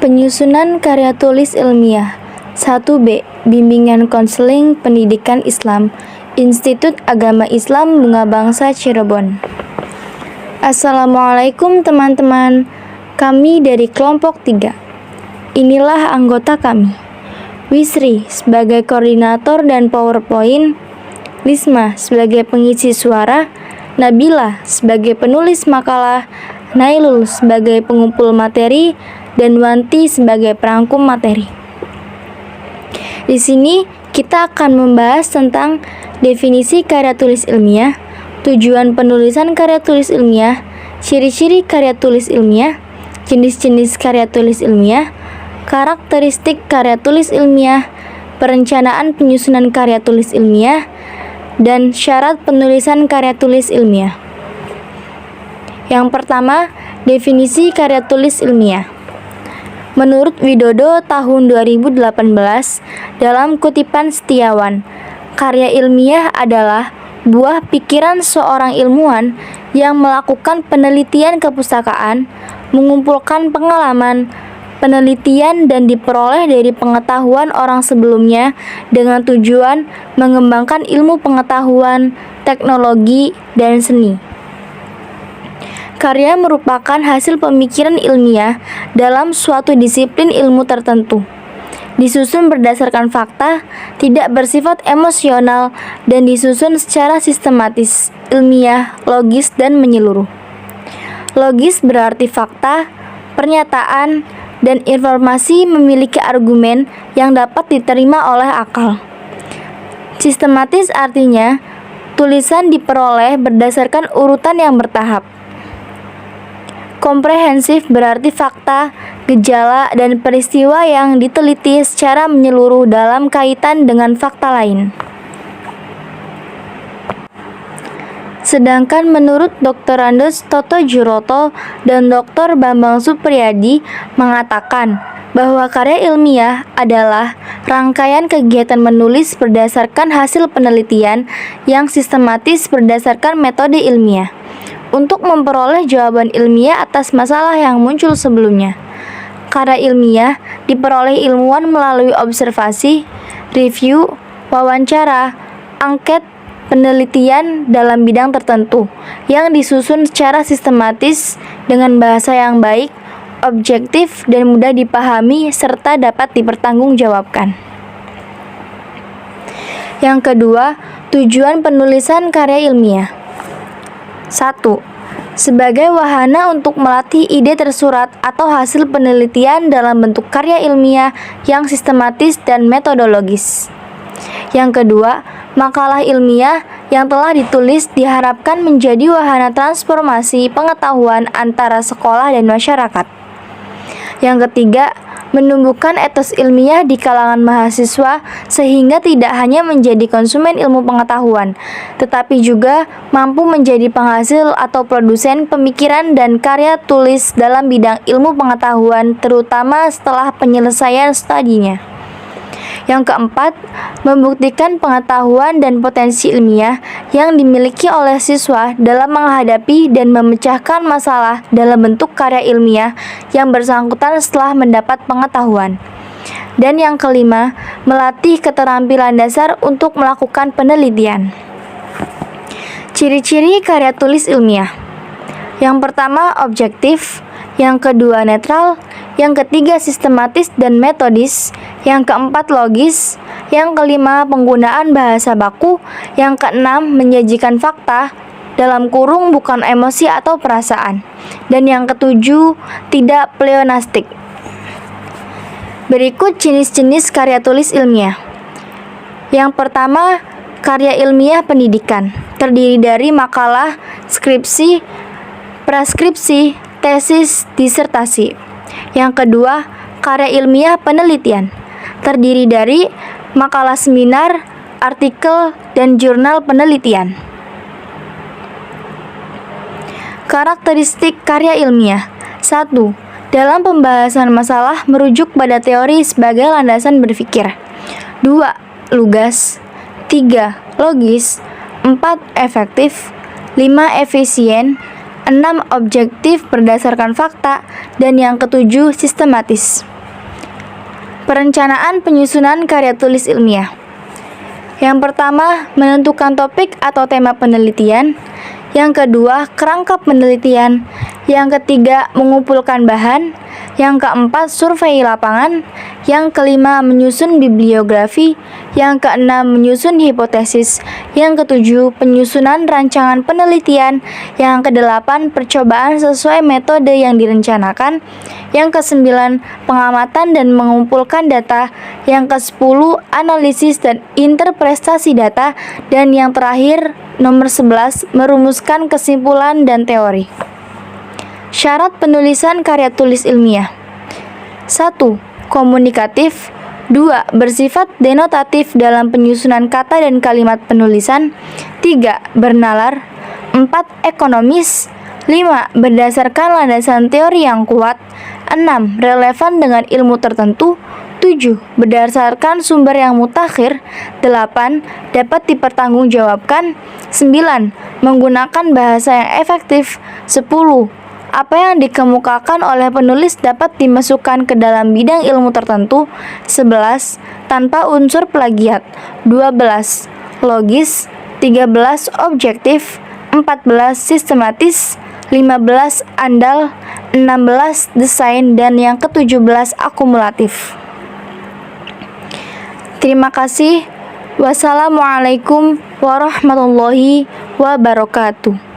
Penyusunan karya tulis ilmiah 1B. Bimbingan Konseling Pendidikan Islam Institut Agama Islam Bunga Bangsa Cirebon. Assalamualaikum teman-teman. Kami dari kelompok 3. Inilah anggota kami. Wisri sebagai koordinator dan PowerPoint, Lisma sebagai pengisi suara, Nabila sebagai penulis makalah, Nailul sebagai pengumpul materi, dan Wanti sebagai perangkum materi. Di sini kita akan membahas tentang definisi karya tulis ilmiah, tujuan penulisan karya tulis ilmiah, ciri-ciri karya tulis ilmiah, jenis-jenis karya tulis ilmiah, karakteristik karya tulis ilmiah, perencanaan penyusunan karya tulis ilmiah, dan syarat penulisan karya tulis ilmiah. Yang pertama, definisi karya tulis ilmiah. Menurut Widodo tahun 2018, dalam kutipan Setiawan, karya ilmiah adalah buah pikiran seorang ilmuwan yang melakukan penelitian kepustakaan, mengumpulkan pengalaman, penelitian dan diperoleh dari pengetahuan orang sebelumnya dengan tujuan mengembangkan ilmu pengetahuan, teknologi, dan seni. Karya merupakan hasil pemikiran ilmiah dalam suatu disiplin ilmu tertentu. Disusun berdasarkan fakta, tidak bersifat emosional, dan disusun secara sistematis, ilmiah, logis, dan menyeluruh. Logis berarti fakta, pernyataan, dan informasi memiliki argumen yang dapat diterima oleh akal. Sistematis artinya, tulisan diperoleh berdasarkan urutan yang bertahap. Komprehensif berarti fakta, gejala, dan peristiwa yang diteliti secara menyeluruh dalam kaitan dengan fakta lain. Sedangkan menurut Dr. Andes Toto Juroto dan Dr. Bambang Supriyadi mengatakan bahwa karya ilmiah adalah rangkaian kegiatan menulis berdasarkan hasil penelitian yang sistematis berdasarkan metode ilmiah untuk memperoleh jawaban ilmiah atas masalah yang muncul sebelumnya. Karya ilmiah diperoleh ilmuwan melalui observasi, review, wawancara, angket, penelitian dalam bidang tertentu yang disusun secara sistematis dengan bahasa yang baik, objektif, dan mudah dipahami serta dapat dipertanggungjawabkan. Yang kedua, tujuan penulisan karya ilmiah. 1. Sebagai wahana untuk melatih ide tersurat atau hasil penelitian dalam bentuk karya ilmiah yang sistematis dan metodologis. Yang kedua, makalah ilmiah yang telah ditulis diharapkan menjadi wahana transformasi pengetahuan antara sekolah dan masyarakat. Yang ketiga, menumbuhkan etos ilmiah di kalangan mahasiswa sehingga tidak hanya menjadi konsumen ilmu pengetahuan, tetapi juga mampu menjadi penghasil atau produsen pemikiran dan karya tulis dalam bidang ilmu pengetahuan, terutama setelah penyelesaian studinya. Yang keempat, membuktikan pengetahuan dan potensi ilmiah yang dimiliki oleh siswa dalam menghadapi dan memecahkan masalah dalam bentuk karya ilmiah yang bersangkutan setelah mendapat pengetahuan. Dan yang kelima, melatih keterampilan dasar untuk melakukan penelitian. Ciri-ciri karya tulis ilmiah. Yang pertama, objektif. Yang kedua, netral. Yang ketiga, sistematis dan metodis. Yang keempat, logis. Yang kelima, penggunaan bahasa baku. Yang keenam, menyajikan fakta dalam kurung bukan emosi atau perasaan. Dan yang ketujuh, tidak pleonastik. Berikut jenis-jenis karya tulis ilmiah. Yang pertama, karya ilmiah pendidikan. Terdiri dari makalah, skripsi, praskripsi, tesis, disertasi. Yang kedua, karya ilmiah penelitian. Terdiri dari makalah seminar, artikel, dan jurnal penelitian. Karakteristik karya ilmiah. 1. Dalam pembahasan masalah merujuk pada teori sebagai landasan berpikir. 2. Lugas. 3. Logis. 4. Efektif. 5. Efisien. 6. Objektif berdasarkan fakta. Dan yang ketujuh, sistematis. Perencanaan penyusunan karya tulis ilmiah. Yang pertama, menentukan topik atau tema penelitian. Yang kedua, kerangka penelitian. Yang ketiga, mengumpulkan bahan. Yang keempat, survei lapangan. Yang kelima, menyusun bibliografi. Yang keenam, menyusun hipotesis. Yang ketujuh, penyusunan rancangan penelitian. Yang kedelapan, percobaan sesuai metode yang direncanakan. Yang kesembilan, pengamatan dan mengumpulkan data. Yang kesepuluh, analisis dan interpretasi data. Dan yang terakhir, nomor 11, merumuskan kesimpulan dan teori. Syarat penulisan karya tulis ilmiah. 1. Komunikatif. 2. Bersifat denotatif dalam penyusunan kata dan kalimat penulisan. 3. Bernalar. 4. Ekonomis. 5. Berdasarkan landasan teori yang kuat. 6. Relevan dengan ilmu tertentu. 7. Berdasarkan sumber yang mutakhir. 8. Dapat dipertanggungjawabkan. 9. Menggunakan bahasa yang efektif. 10. Apa yang dikemukakan oleh penulis dapat dimasukkan ke dalam bidang ilmu tertentu. 11. Tanpa unsur plagiat. 12. Logis. 13. Objektif. 14. Sistematis. 15. Andal. 16. Desain. Dan yang ke-17 akumulatif. Terima kasih. Wassalamualaikum warahmatullahi wabarakatuh.